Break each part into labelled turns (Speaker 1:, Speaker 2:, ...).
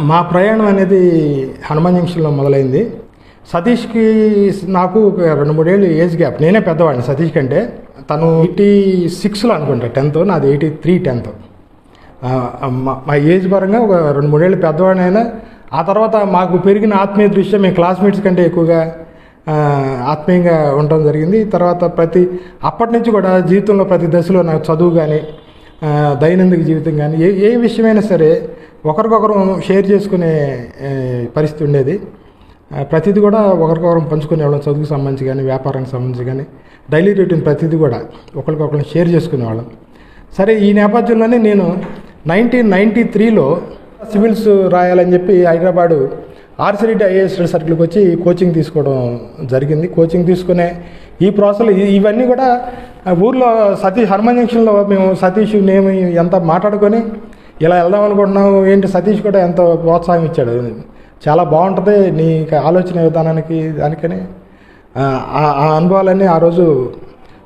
Speaker 1: మా ప్రయాణం అనేది హనుమాన్ జంక్షన్లో మొదలైంది. సతీష్కి నాకు ఒక 2-3 ఏళ్ళు ఏజ్ గ్యాప్. నేనే పెద్దవాడిని సతీష్ కంటే. తను 86లో అనుకుంటా 10th, నాది 83 10th. మా ఏజ్ పరంగా ఒక 2-3 ఏళ్ళు పెద్దవాడిని అయినా ఆ తర్వాత మాకు పెరిగిన ఆత్మీయ దృష్ట్యా మేము క్లాస్మేట్స్ కంటే ఎక్కువగా ఆత్మీయంగా ఉండడం జరిగింది. తర్వాత అప్పటి నుంచి కూడా జీవితంలో ప్రతి దశలో నాకు చదువు కానీ దైనందిక జీవితం కానీ ఏ విషయమైనా సరే ఒకరికొకరు షేర్ చేసుకునే పరిస్థితి ఉండేది. ప్రతిదీ కూడా ఒకరికొకరు పంచుకునేవాళ్ళం. చదువుకు సంబంధించి కానీ వ్యాపారానికి సంబంధించి కానీ డైలీ రొటీన్ ప్రతిదీ కూడా ఒకరికొకరు షేర్ చేసుకునేవాళ్ళం. సరే, ఈ నేపథ్యంలోనే నేను 1993లో సివిల్స్ రాయాలని చెప్పి హైదరాబాదు ఆర్సి రెడ్డి ఐఏఎస్ సర్కిల్కి వచ్చి కోచింగ్ తీసుకోవడం జరిగింది. కోచింగ్ తీసుకునే ఈ ప్రాసెస్ ఇవన్నీ కూడా ఊర్లో హనుమాన్ జంక్షన్లో మేము సతీష్ నేను ఎంత మాట్లాడుకొని ఇలా వెళ్దాం అనుకుంటున్నాము ఏంటి, సతీష్ కూడా ఎంతో ప్రోత్సాహం ఇచ్చాడు. చాలా బాగుంటుంది నీ ఆలోచన విధానానికి దానికని ఆ అనుభవాలన్నీ ఆ రోజు.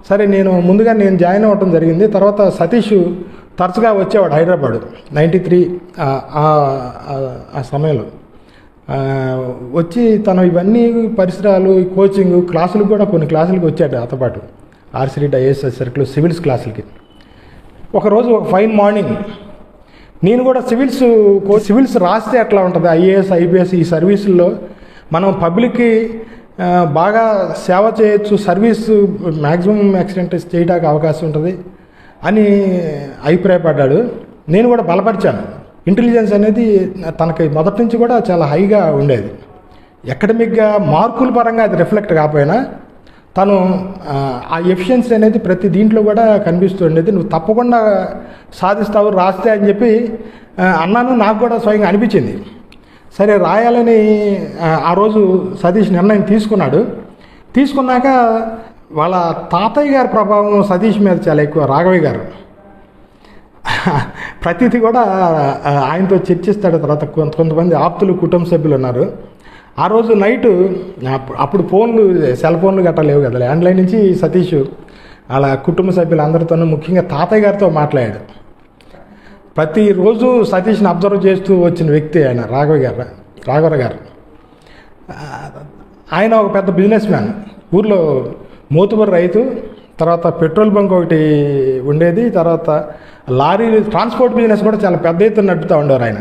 Speaker 1: సరే, ముందుగా నేను జాయిన్ అవ్వటం జరిగింది. తర్వాత సతీష్ తరచుగా వచ్చేవాడు హైదరాబాదు 93 ఆ సమయంలో వచ్చి తను ఇవన్నీ పరిసరాలు కోచింగ్ క్లాసులు కూడా కొన్ని క్లాసులకి వచ్చాడు నాతో పాటు RC Reddy IAS circle civils క్లాసులకి. ఒకరోజు ఒక ఫైన్ మార్నింగ్ నేను కూడా సివిల్స్ రాస్తే ఎట్లా ఉంటుంది, ఐఏఎస్ ఐపీఎస్ ఈ సర్వీసుల్లో మనం పబ్లిక్కి బాగా సేవ చేయొచ్చు, సర్వీస్ మ్యాక్సిమం ఎక్స్టెంట్ చేయడానికి అవకాశం ఉంటుంది అని అభిప్రాయపడ్డాడు. నేను కూడా బలపరిచాను. ఇంటెలిజెన్స్ అనేది తనకి మొదటి నుంచి కూడా చాలా హైగా ఉండేది. అకాడమిక్గా మార్కుల పరంగా అది రిఫ్లెక్ట్ కాకపోయినా తను ఆ ఎఫిషియన్సీ అనేది ప్రతి దీంట్లో కూడా కనిపిస్తూ ఉండేది. నువ్వు తప్పకుండా సాధిస్తావు రాస్తే అని చెప్పి అన్నాను. నాకు కూడా స్వయంగా అనిపించింది. సరే, రాయాలని ఆ రోజు సతీష్ నిర్ణయం తీసుకున్నాడు. తీసుకున్నాక వాళ్ళ తాతయ్య గారి ప్రభావం సతీష్ మీద చాలా ఎక్కువ. రాఘవయ్య గారు ప్రతిదీ కూడా ఆయనతో చర్చిస్తాడు. తర్వాత కొంతమంది ఆప్తులు కుటుంబ సభ్యులు ఉన్నారు. ఆ రోజు నైటు అప్పుడు సెల్ ఫోన్లు గట్రా లేవు కదా, ల్యాండ్లైన్ నుంచి సతీష్ అలా కుటుంబ సభ్యులు అందరితోనూ ముఖ్యంగా తాతయ్య గారితో మాట్లాడాడు. ప్రతిరోజు సతీష్ని అబ్జర్వ్ చేస్తూ వచ్చిన వ్యక్తి ఆయన రాఘవరావు గారు. ఆయన ఒక పెద్ద బిజినెస్ మ్యాన్. ఊర్లో మోతుబరి రైతు. తర్వాత పెట్రోల్ బంక్ ఒకటి ఉండేది. తర్వాత లారీలు ట్రాన్స్పోర్ట్ బిజినెస్ కూడా చాలా పెద్ద ఎత్తున నడుపుతూ ఉండేవారు ఆయన.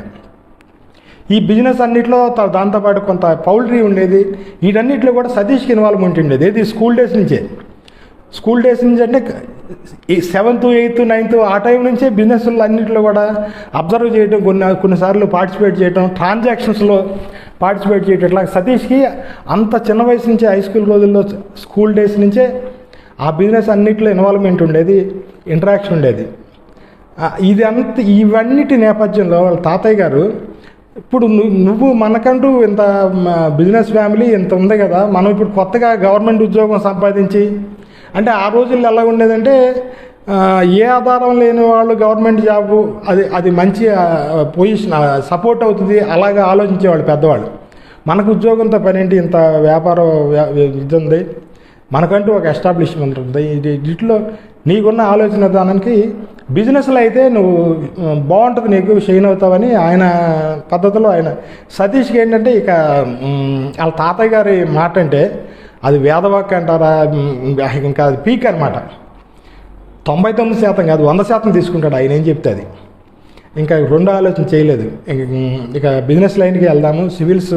Speaker 1: ఈ బిజినెస్ అన్నింటిలో దాంతోపాటు కొంత పౌల్ట్రీ ఉండేది. వీటన్నిటిలో కూడా సతీష్కి ఇన్వాల్వ్మెంట్ ఉండేది. ఏది స్కూల్ డేస్ నుంచి అంటే 7th 8th 9th ఆ టైం నుంచే బిజినెస్లు అన్నింటిలో కూడా అబ్జర్వ్ చేయడం, కొన్నిసార్లు పార్టిసిపేట్ చేయడం, ట్రాన్సాక్షన్స్లో పార్టిసిపేట్ చేయడం. ఇట్లా సతీష్కి అంత చిన్న వయసు నుంచే హై స్కూల్ రోజుల్లో స్కూల్ డేస్ నుంచే ఆ బిజినెస్ అన్నింటిలో ఇన్వాల్వ్మెంట్ ఉండేది, ఇంటరాక్షన్ ఉండేది. ఇవన్నిటి నేపథ్యంలో వాళ్ళ తాతయ్య గారు ఇప్పుడు నువ్వు మనకంటూ ఇంత బిజినెస్ ఫ్యామిలీ ఇంత ఉంది కదా, మనం ఇప్పుడు కొత్తగా గవర్నమెంట్ ఉద్యోగం సంపాదించి అంటే ఆ రోజుల్లో ఎలా ఉండేదంటే ఏ ఆధారం లేని వాళ్ళు గవర్నమెంట్ జాబు అది మంచి పొజిషన్ సపోర్ట్ అవుతుంది అలాగా ఆలోచించేవాళ్ళు పెద్దవాళ్ళు. మనకు ఉద్యోగంతో పని ఏంటి, ఇంత వ్యాపారం ఇది ఉంది, మనకంటూ ఒక ఎస్టాబ్లిష్మెంట్ ఉంది. వీటిలో నీకున్న ఆలోచన విధానానికి బిజినెస్లో అయితే నువ్వు బాగుంటుంది, నీకు షైన్ అవుతావని ఆయన పద్ధతిలో ఆయన సతీష్కి ఏంటంటే ఇక వాళ్ళ తాతయ్య గారి మాట అంటే అది వేదవాక్య అంటారా, ఇంకా అది పీక్ అనమాట. 99% కాదు 100% తీసుకుంటాడు ఆయన ఏం చెప్తే అది. ఇంకా రెండో ఆలోచన చేయలేదు. ఇక బిజినెస్ లైన్కి వెళ్దాము, సివిల్స్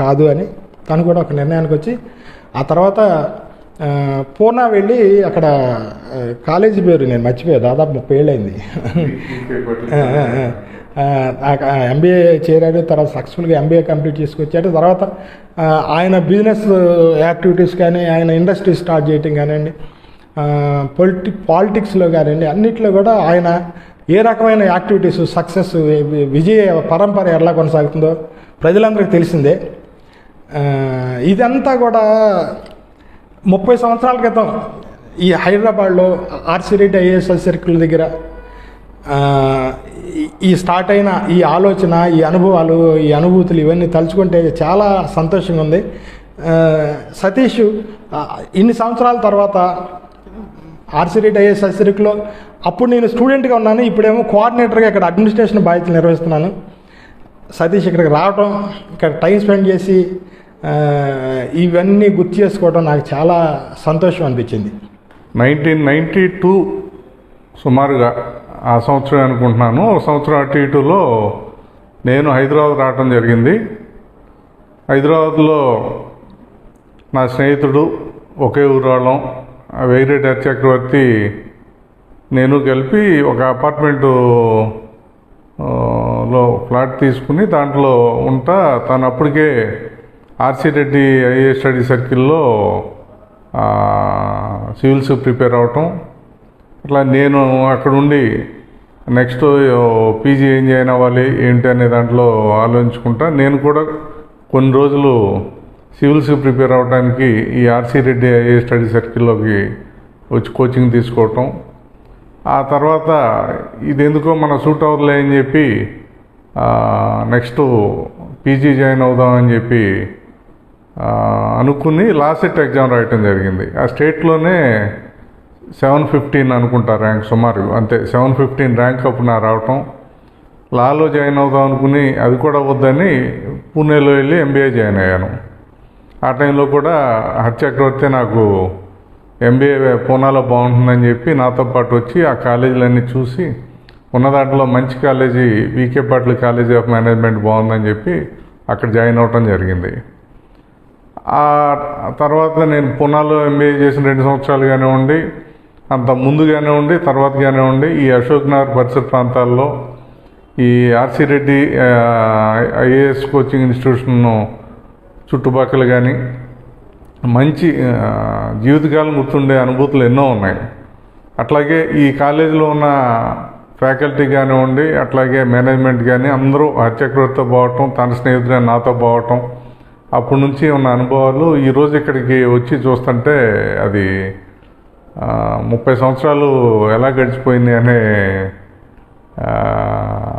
Speaker 1: కాదు అని తను కూడా ఒక నిర్ణయానికి వచ్చి ఆ తర్వాత పూనా వెళ్ళి అక్కడ కాలేజీ పేరు నేను మర్చిపోయా, దాదాపు 30 ఏళ్ళు అయింది. ఎంబీఏ చేరాడు. తర్వాత సక్సెస్ఫుల్గా ఎంబీఏ కంప్లీట్ చేసుకొచ్చాడు. తర్వాత ఆయన బిజినెస్ యాక్టివిటీస్ కానీ ఆయన ఇండస్ట్రీ స్టార్ట్ చేయటం కానివ్వండి, పాలిటిక్స్లో కానివ్వండి, అన్నిట్లో కూడా ఆయన ఏ రకమైన యాక్టివిటీస్ సక్సెస్ విజయ పరంపర ఎలా కొనసాగుతుందో ప్రజలందరికీ తెలిసిందే. ఇదంతా కూడా 30 సంవత్సరాల క్రితం ఈ హైదరాబాద్లో ఆర్సి రెడ్డి ఐఏఎస్ సర్కిల్ దగ్గర ఈ స్టార్ట్ అయిన ఈ ఆలోచన, ఈ అనుభవాలు, ఈ అనుభూతులు ఇవన్నీ తలుచుకుంటే చాలా సంతోషంగా ఉంది. సతీష్ ఇన్ని సంవత్సరాల తర్వాత ఆర్సి రెడ్డి ఐఏఎస్ సర్కిల్లో అప్పుడు నేను స్టూడెంట్గా ఉన్నాను, ఇప్పుడేమో కోఆర్డినేటర్గా ఇక్కడ అడ్మినిస్ట్రేషన్ బాధ్యతలు నిర్వహిస్తున్నాను. సతీష్ ఇక్కడికి రావటం, ఇక్కడ టైం స్పెండ్ చేసి ఇవన్నీ గుర్తు చేసుకోవడం నాకు చాలా సంతోషం అనిపించింది.
Speaker 2: 1992 సుమారుగా ఆ సంవత్సరం అనుకుంటున్నాను. ఒక సంవత్సరం అటు ఇటులో నేను హైదరాబాద్ రావడం జరిగింది. హైదరాబాద్లో నా స్నేహితుడు, ఒకే ఊరాళ్ళం, వేగిరెడ్డి చక్రవర్తి, నేను కలిపి ఒక అపార్ట్మెంటు లో ఫ్లాట్ తీసుకుని దాంట్లో ఉంటా. తను అప్పటికే ఆర్సి రెడ్డి ఐఏఎస్ స్టడీ సర్కిల్లో సివిల్స్ ప్రిపేర్ అవటం, అట్లా నేను అక్కడ ఉండి నెక్స్ట్ పీజీ ఏం జాయిన్ అవ్వాలి ఏంటి అనే దాంట్లో ఆలోచించుకుంటా. నేను కూడా కొన్ని రోజులు సివిల్స్ ప్రిపేర్ అవ్వడానికి ఈ ఆర్సి రెడ్డి ఐఏఎస్ స్టడీ సర్కిల్లోకి వచ్చి కోచింగ్ తీసుకోవటం. ఆ తర్వాత ఇది ఎందుకో మన సూట్ అవ్వదులే అని చెప్పి నెక్స్ట్ పీజీ జాయిన్ అవుదామని చెప్పి అనుకుని లాస్ట్ ఎగ్జామ్ రాయటం జరిగింది. ఆ స్టేట్లోనే 715 అనుకుంటా ర్యాంక్, సుమారు అంతే 715 ర్యాంక్ అప్పుడు నా రావటం. లాలో జాయిన్ అవుదాం అనుకుని అది కూడా వద్దని పూణేలో వెళ్ళి ఎంబీఏ జాయిన్ అయ్యాను. ఆ టైంలో కూడా చక్రవర్తి నాకు ఎంబీఏ పూనాలో బాగుంటుందని చెప్పి నాతో పాటు వచ్చి ఆ కాలేజీలన్నీ చూసి ఉన్న దాంట్లో మంచి college VK Patil college of management బాగుందని చెప్పి అక్కడ జాయిన్ అవ్వటం జరిగింది. ఆ తర్వాత నేను పూనాలో ఎంబీఏ చేసిన 2 సంవత్సరాలు కానివ్వండి, అంత ముందుగానే ఉండి తర్వాతగానే ఉండి ఈ అశోక్ నగర్ పరిసర ప్రాంతాల్లో ఈ RC Reddy IAS coaching institution చుట్టుపక్కల కానీ మంచి జీవితకాలం గుర్తుండే అనుభూతులు ఎన్నో ఉన్నాయి. అట్లాగే ఈ కాలేజీలో ఉన్న ఫ్యాకల్టీ కానివ్వండి, అట్లాగే మేనేజ్మెంట్ కానీ అందరూ చక్రవర్తితో పోవటం, తన స్నేహితులే నాతో పోవటం, అప్పటి నుంచి ఉన్న అనుభవాలు ఈరోజు ఇక్కడికి వచ్చి చూస్తుంటే అది 30 సంవత్సరాలు ఎలా గడిచిపోయింది అనే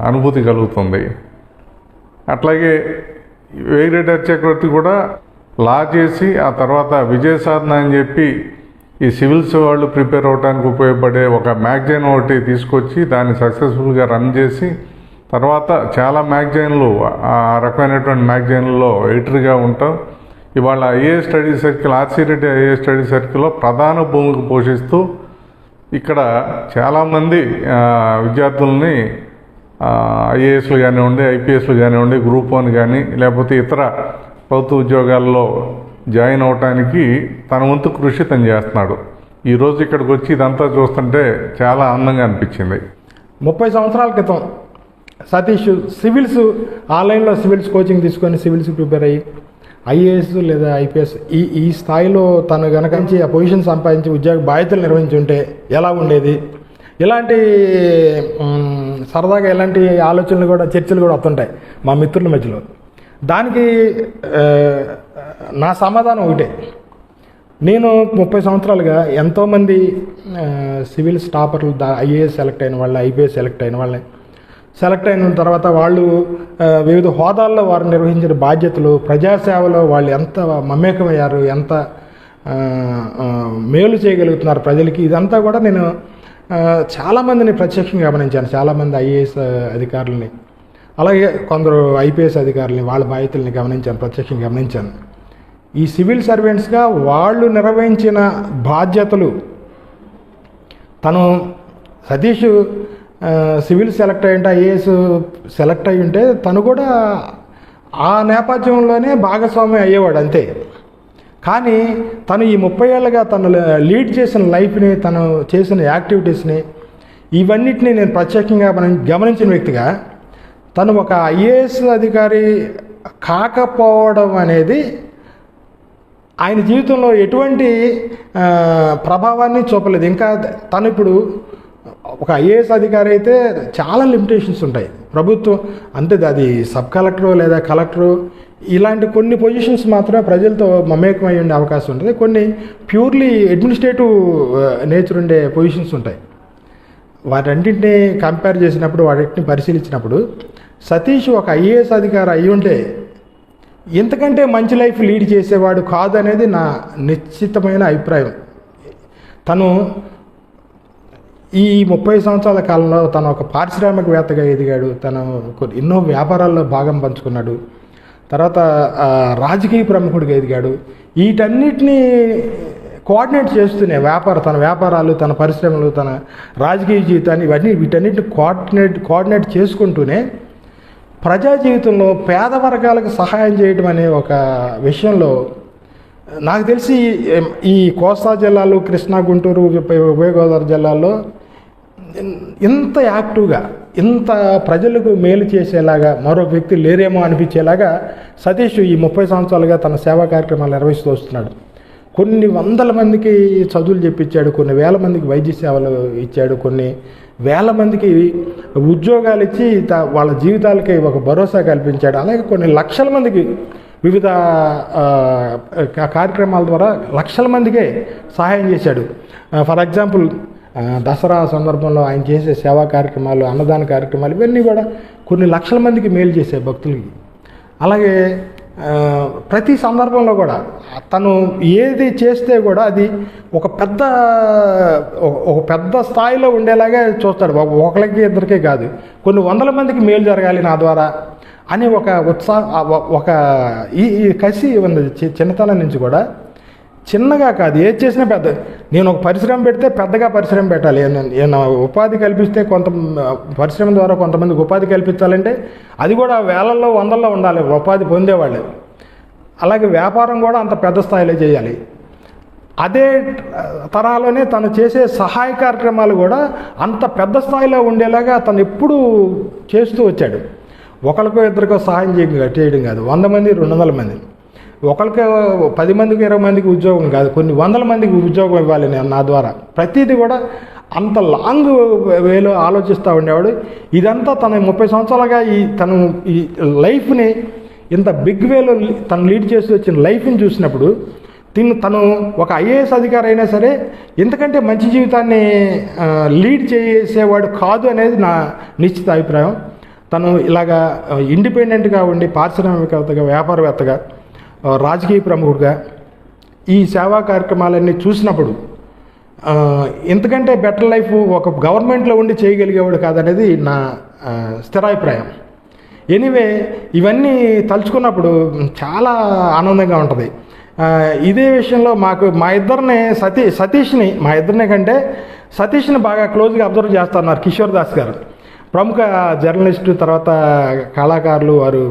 Speaker 2: అనుభూతి కలుగుతుంది. అట్లాగే వేగిరెడ్డి చక్రవర్తి కూడా లా చేసి ఆ తర్వాత విజయ సాధన అని చెప్పి ఈ సివిల్స్ వాళ్ళు ప్రిపేర్ అవ్వడానికి ఉపయోగపడే ఒక మ్యాగజైన్ ఒకటి తీసుకొచ్చి దాన్ని సక్సెస్ఫుల్గా రన్ చేసి తర్వాత చాలా మ్యాగజైన్లు, ఆ రకమైనటువంటి మ్యాగజైన్లలో ఎడిటర్గా ఉంటాం. ఇవాళ IAS study circle, RC Reddy IAS study సర్కిల్లో ప్రధాన భూమిక పోషిస్తూ ఇక్కడ చాలామంది విద్యార్థుల్ని ఐఏఎస్లు కానివ్వండి, ఐపీఎస్లు కానివ్వండి, గ్రూప్ 1 కానీ లేకపోతే ఇతర ప్రభుత్వ ఉద్యోగాల్లో జాయిన్ అవటానికి తన వంతు కృషి తను చేస్తున్నాడు. ఈరోజు ఇక్కడికి వచ్చి ఇదంతా చూస్తుంటే చాలా ఆనందంగా అనిపించింది.
Speaker 1: 30 సంవత్సరాల క్రితం సతీష్ సివిల్స్ ఆన్లైన్లో సివిల్స్ కోచింగ్ తీసుకొని సివిల్స్ ప్రిపేర్ అయ్యి ఐఏఎస్ లేదా ఐపీఎస్ ఈ స్థాయిలో తను గనకంచి ఆ పొజిషన్ సంపాదించి ఉద్యోగ బాధ్యతలు నిర్వహించి ఉంటే ఎలా ఉండేది, ఇలాంటి సరదాగా ఇలాంటి ఆలోచనలు కూడా, చర్చలు కూడా వస్తుంటాయి మా మిత్రుల మధ్యలో. దానికి నా సమాధానం ఒకటే. నేను 30 సంవత్సరాలుగా ఎంతోమంది సివిల్స్ టాపర్లు, ఐఏఎస్ సెలెక్ట్ అయిన వాళ్ళని, ఐపీఎస్ సెలెక్ట్ అయిన వాళ్ళని, సెలెక్ట్ అయిన తర్వాత వాళ్ళు వివిధ హోదాల్లో వారు నిర్వహించిన బాధ్యతలు, ప్రజాసేవలో వాళ్ళు ఎంత మమేకమయ్యారు, ఎంత మేలు చేయగలుగుతున్నారు ప్రజలకి, ఇదంతా కూడా నేను చాలామందిని ప్రత్యక్షంగా గమనించాను. చాలామంది ఐఏఎస్ అధికారులని, అలాగే కొందరు ఐపీఎస్ అధికారులని, వాళ్ళ బాధ్యతల్ని గమనించాను, ప్రత్యక్షంగా గమనించాను. ఈ సివిల్ సర్వెంట్స్గా వాళ్ళు నిర్వహించిన బాధ్యతలు, తను సతీష్ సివిల్ సెలెక్ట్ అయ్యింటే, ఐఏఎస్ సెలెక్ట్ అయ్యి ఉంటే తను కూడా ఆ నేపథ్యంలోనే భాగస్వామి అయ్యేవాడు అంతే. కానీ తను ఈ 30 ఏళ్ళుగా తను లీడ్ చేసిన లైఫ్ని, తను చేసిన యాక్టివిటీస్ని, ఇవన్నిటిని నేను ప్రత్యేకంగా గమనించిన వ్యక్తిగా తను ఒక ఐఏఎస్ అధికారి కాకపోవడం అనేది ఆయన జీవితంలో ఎటువంటి ప్రభావాన్ని చూపలేదు. ఇంకా తను ఇప్పుడు ఒక ఐఏఎస్ అధికారి అయితే చాలా లిమిటేషన్స్ ఉంటాయి. ప్రభుత్వం అంతే, అది సబ్ కలెక్టరు లేదా కలెక్టరు ఇలాంటి కొన్ని పొజిషన్స్ మాత్రమే ప్రజలతో మమేకమై ఉండే అవకాశం ఉంటుంది. కొన్ని ప్యూర్లీ అడ్మినిస్ట్రేటివ్ నేచర్ ఉండే పొజిషన్స్ ఉంటాయి. వాటన్నింటినీ కంపేర్ చేసినప్పుడు, వాటిని పరిశీలించినప్పుడు సతీష్ ఒక ఐఏఎస్ అధికారి అయి ఉంటే ఇంతకంటే మంచి లైఫ్ లీడ్ చేసేవాడు కాదనేది నా నిశ్చితమైన అభిప్రాయం. తను ఈ 30 సంవత్సరాల కాలంలో తను ఒక పారిశ్రామికవేత్తగా ఎదిగాడు. తను ఎన్నో వ్యాపారాల్లో భాగం పంచుకున్నాడు. తర్వాత రాజకీయ ప్రముఖుడిగా ఎదిగాడు. వీటన్నిటినీ కోఆర్డినేట్ చేస్తూనే తన వ్యాపారాలు, తన పరిశ్రమలు, తన రాజకీయ జీవితాన్ని వీటన్నిటిని కోఆర్డినేట్ చేసుకుంటూనే ప్రజా జీవితంలో పేద వర్గాలకు సహాయం చేయడం అనే ఒక విషయంలో నాకు తెలిసి ఈ కోస్తా జిల్లాలు, కృష్ణా, గుంటూరు, ఉభయ గోదావరి జిల్లాల్లో ఇంత యాక్టివ్గా, ఇంత ప్రజలకు మేలు చేసేలాగా మరో వ్యక్తి లేరేమో అనిపించేలాగా సతీష్ ఈ 30 సంవత్సరాలుగా తన సేవా కార్యక్రమాలు నిర్వహిస్తూ వస్తున్నాడు. కొన్ని వందల మందికి చదువులు చెప్పించాడు, కొన్ని వేల మందికి వైద్య సేవలు ఇచ్చాడు, కొన్ని వేల మందికి ఉద్యోగాలు ఇచ్చి వాళ్ళ జీవితాలకి ఒక భరోసా కల్పించాడు. అలాగే కొన్ని లక్షల మందికి వివిధ కార్యక్రమాల ద్వారా లక్షల మందికే సహాయం చేశాడు. ఫర్ ఎగ్జాంపుల్ దసరా సందర్భంలో ఆయన చేసే సేవా కార్యక్రమాలు, అన్నదాన కార్యక్రమాలు ఇవన్నీ కూడా కొన్ని లక్షల మందికి మేలు చేసే భక్తులకి. అలాగే ప్రతి సందర్భంలో కూడా తను ఏది చేస్తే కూడా అది ఒక పెద్ద స్థాయిలో ఉండేలాగా చూస్తాడు. ఒకరికి ఇద్దరికే కాదు, కొన్ని వందల మందికి మేలు జరగాలి నా ద్వారా అని ఒక ఈ కసి ఉంది చిన్నతనం నుంచి కూడా. చిన్నగా కాదు, ఏది చేసినా పెద్ద. నేను ఒక పరిశ్రమ పెడితే పెద్దగా పరిశ్రమ పెట్టాలి, నేను ఉపాధి కల్పిస్తే పరిశ్రమ ద్వారా కొంతమందికి ఉపాధి కల్పించాలంటే అది కూడా వేలల్లో వందల్లో ఉండాలి ఉపాధి పొందేవాళ్ళు. అలాగే వ్యాపారం కూడా అంత పెద్ద స్థాయిలో చేయాలి. అదే తరాలోనే తను చేసే సహాయ కార్యక్రమాలు కూడా అంత పెద్ద స్థాయిలో ఉండేలాగా తను ఎప్పుడూ చేస్తూ వచ్చాడు. ఒకరికో ఇద్దరికో సహాయం చేయడం కాదు, 100 మంది 200 మంది, ఒకరికి 10 మందికి 20 మందికి ఉద్యోగం కాదు, కొన్ని వందల మందికి ఉద్యోగం ఇవ్వాలి నా ద్వారా. ప్రతిదీ కూడా అంత లాంగ్ వేలో ఆలోచిస్తూ ఉండేవాడు. ఇదంతా తన 30 సంవత్సరాలుగా తను ఈ లైఫ్ని ఇంత బిగ్ వేలో తను లీడ్ చేస్తూ వచ్చిన లైఫ్ని చూసినప్పుడు తను ఒక ఐఏఎస్ అధికారి అయినా సరే ఎందుకంటే మంచి జీవితాన్ని లీడ్ చేసేవాడు కాదు అనేది నా నిశ్చిత అభిప్రాయం. తను ఇలాగా ఇండిపెండెంట్గా ఉండి పారిశ్రామికవేత్తగా, వ్యాపారవేత్తగా, రాజకీయ ప్రముఖుడిగా ఈ సేవా కార్యక్రమాలన్నీ చూసినప్పుడు ఎందుకంటే బెటర్ లైఫ్ ఒక గవర్నమెంట్లో ఉండి చేయగలిగేవాడు కాదనేది నా స్థిరాభిప్రాయం. ఎనీవే ఇవన్నీ తలుచుకున్నప్పుడు చాలా ఆనందంగా ఉంటుంది. ఇదే విషయంలో మా ఇద్దరిని సతీష్ని బాగా క్లోజ్గా అబ్జర్వ్ చేస్తున్నారు కిషోర్ దాస్ గారు, ప్రముఖ జర్నలిస్టు, తర్వాత కళాకారులు, వారు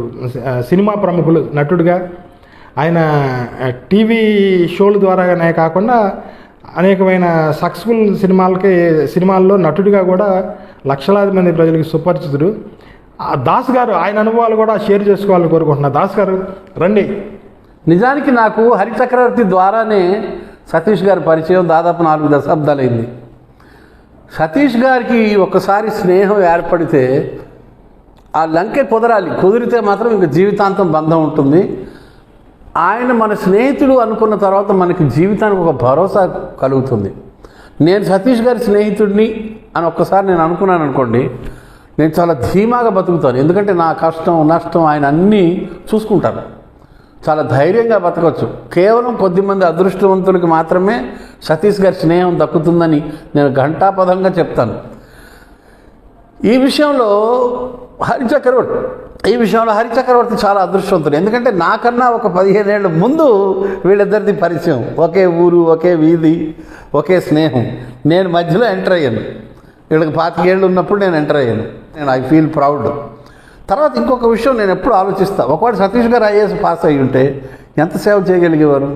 Speaker 1: సినిమా ప్రముఖులు, నటుడుగా. ఆయన టీవీ షోల ద్వారానే కాకుండా అనేకమైన సక్సెస్ఫుల్ సినిమాల్లో నటుడిగా కూడా లక్షలాది మంది ప్రజలకు సుపరిచితుడు. దాస్ గారు ఆయన అనుభవాలు కూడా షేర్ చేసుకోవాలని కోరుకుంటున్నా. దాస్ గారు రండి.
Speaker 3: నిజానికి నాకు హరిచక్రవర్తి ద్వారానే సతీష్ గారి పరిచయం దాదాపు 4 దశాబ్దాలైంది. సతీష్ గారికి ఒకసారి స్నేహం ఏర్పడితే ఆ లంకె కుదిరితే మాత్రం ఇంక జీవితాంతం బంధం ఉంటుంది. ఆయన మన స్నేహితుడు అనుకున్న తర్వాత మనకి జీవితానికి ఒక భరోసా కలుగుతుంది. నేను సతీష్ గారి స్నేహితుడిని అని ఒక్కసారి నేను అనుకున్నాను అనుకోండి, నేను చాలా ధీమాగా బతుకుతాను. ఎందుకంటే నా కష్టం నష్టం ఆయన అన్నీ చూసుకుంటాను. చాలా ధైర్యంగా బతకవచ్చు. కేవలం కొద్దిమంది అదృష్టవంతులకి మాత్రమే సతీష్ గారి స్నేహం దక్కుతుందని నేను ఘంటాపథంగా చెప్తాను. ఈ విషయంలో హరిచక్రవర్తి చాలా అదృష్టవంతుడు. ఎందుకంటే నాకన్నా ఒక 15 ఏళ్ళ ముందు వీళ్ళిద్దరిది పరిచయం. ఒకే ఊరు, ఒకే వీధి, ఒకే స్నేహం. నేను మధ్యలో ఎంటర్ అయ్యాను. వీళ్ళకి 25 ఏళ్ళు ఉన్నప్పుడు నేను ఎంటర్ అయ్యాను. I feel proud. తర్వాత ఇంకొక విషయం నేను ఎప్పుడు ఆలోచిస్తాను, ఒకవేళ సతీష్ గారు ఐఏఎస్ పాస్ అయ్యి ఉంటే ఎంత సేవ చేయగలిగేవారు?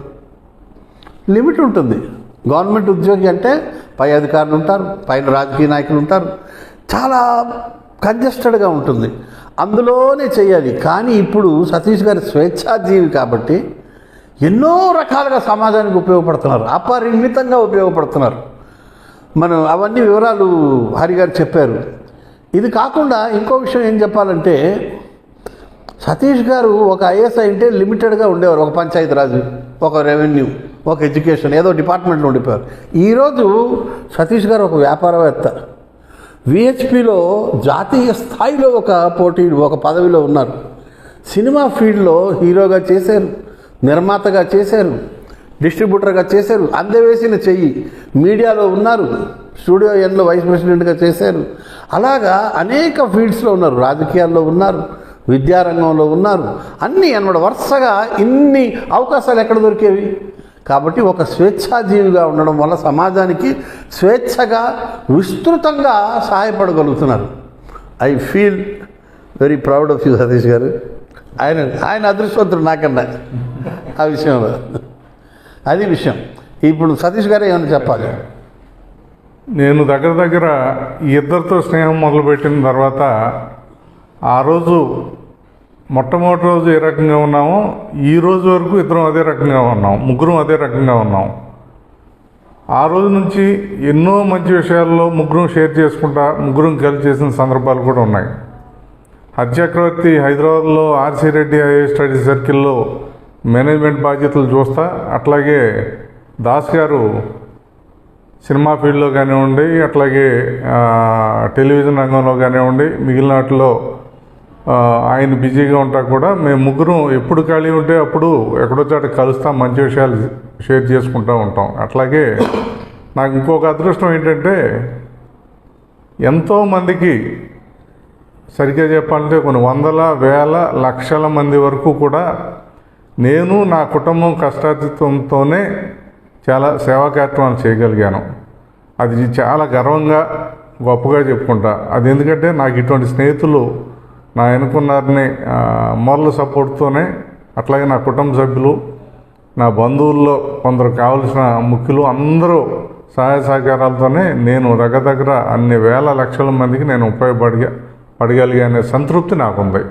Speaker 3: లిమిట్ ఉంటుంది. గవర్నమెంట్ ఉద్యోగి అంటే పై అధికారులు ఉంటారు, పైన రాజకీయ నాయకులు ఉంటారు, చాలా కంజెస్టెడ్గా ఉంటుంది, అందులోనే చేయాలి. కానీ ఇప్పుడు సతీష్ గారి స్వేచ్ఛాజీవి కాబట్టి ఎన్నో రకాలుగా సమాజానికి ఉపయోగపడుతున్నారు, అపరిమితంగా ఉపయోగపడుతున్నారు. మనం అవన్నీ వివరాలు హరిగారు చెప్పారు. ఇది కాకుండా ఇంకో విషయం ఏం చెప్పాలంటే, సతీష్ గారు ఒక ఐఏఎస్ అంటే లిమిటెడ్గా ఉండేవారు. ఒక పంచాయతీరాజు, ఒక రెవెన్యూ, ఒక ఎడ్యుకేషన్, ఏదో డిపార్ట్మెంట్లో ఉండిపోయారు. ఈరోజు సతీష్ గారు ఒక వ్యాపారవేత్త. విహెచ్పిలో జాతీయ స్థాయిలో ఒక పదవిలో ఉన్నారు. సినిమా ఫీల్డ్లో హీరోగా చేశారు, నిర్మాతగా చేశారు, డిస్ట్రిబ్యూటర్గా చేశారు, అందవేసిన చెయ్యి. మీడియాలో ఉన్నారు, స్టూడియో ఎన్లో వైస్ ప్రెసిడెంట్గా చేశారు. అలాగా అనేక ఫీల్డ్స్లో ఉన్నారు, రాజకీయాల్లో ఉన్నారు, విద్యారంగంలో ఉన్నారు, అన్నీ అన్నమాట. వరుసగా ఇన్ని అవకాశాలు ఎక్కడ దొరికేవి? కాబట్టి ఒక స్వేచ్ఛాజీవిగా ఉండడం వల్ల సమాజానికి స్వేచ్ఛగా విస్తృతంగా సహాయపడగలుగుతున్నారు. I feel very proud of you Satish garu. ఆయన అదృష్టవంతుడు నాకన్నా ఆ విషయంలో. అది విషయం. ఇప్పుడు సతీష్ గారు ఏమైనా చెప్పాలి?
Speaker 2: నేను దగ్గర ఈ ఇద్దరితో స్నేహం మొదలుపెట్టిన తర్వాత ఆ రోజు మొట్టమొదటి రోజు ఏ రకంగా ఉన్నామో ఈ రోజు వరకు ఇద్దరం అదే రకంగా ఉన్నాం, ముగ్గురం అదే రకంగా ఉన్నాం. ఆ రోజు నుంచి ఎన్నో మంచి విషయాల్లో ముగ్గురం షేర్ చేసుకుంటా ముగ్గురం కలిసి చేసిన సందర్భాలు కూడా ఉన్నాయి. హరిచక్రవర్తి హైదరాబాద్లో ఆర్సీ రెడ్డి హైయర్ స్టడీస్ సర్కిల్లో మేనేజ్మెంట్ బాధ్యతలు చూస్తా, అట్లాగే దాస్ గారు సినిమా ఫీల్డ్లో కానివ్వండి, అట్లాగే టెలివిజన్ రంగంలో కానివ్వండి, మిగిలిన వాటిలో ఆయన బిజీగా ఉంటా కూడా మేము ముగ్గురం ఎప్పుడు ఖాళీ ఉంటే అప్పుడు ఎక్కడో చోట కలుస్తాం, మంచి విషయాలు షేర్ చేసుకుంటూ ఉంటాం. అట్లాగే నాకు ఇంకొక అదృష్టం ఏంటంటే ఎంతోమందికి, సరిగ్గా చెప్పాలంటే కొన్ని వందల వేల లక్షల మంది వరకు కూడా నేను నా కుటుంబం కష్టార్జితంతోనే చాలా సేవా కార్యక్రమాలు చేయగలిగాను. అది చాలా గర్వంగా గొప్పగా చెప్పుకుంటా. అది ఎందుకంటే నాకు ఇటువంటి స్నేహితులు నా వెనుకున్నారని మోరల్ సపోర్ట్తోనే, అట్లాగే నా కుటుంబ సభ్యులు, నా బంధువుల్లో కొందరు కావలసిన ముఖ్యులు అందరూ సహాయ సహకారాలతోనే నేను దగ్గర అన్ని వేల లక్షల మందికి నేను ఉపయోగపడగలిగే సంతృప్తి నాకుంది.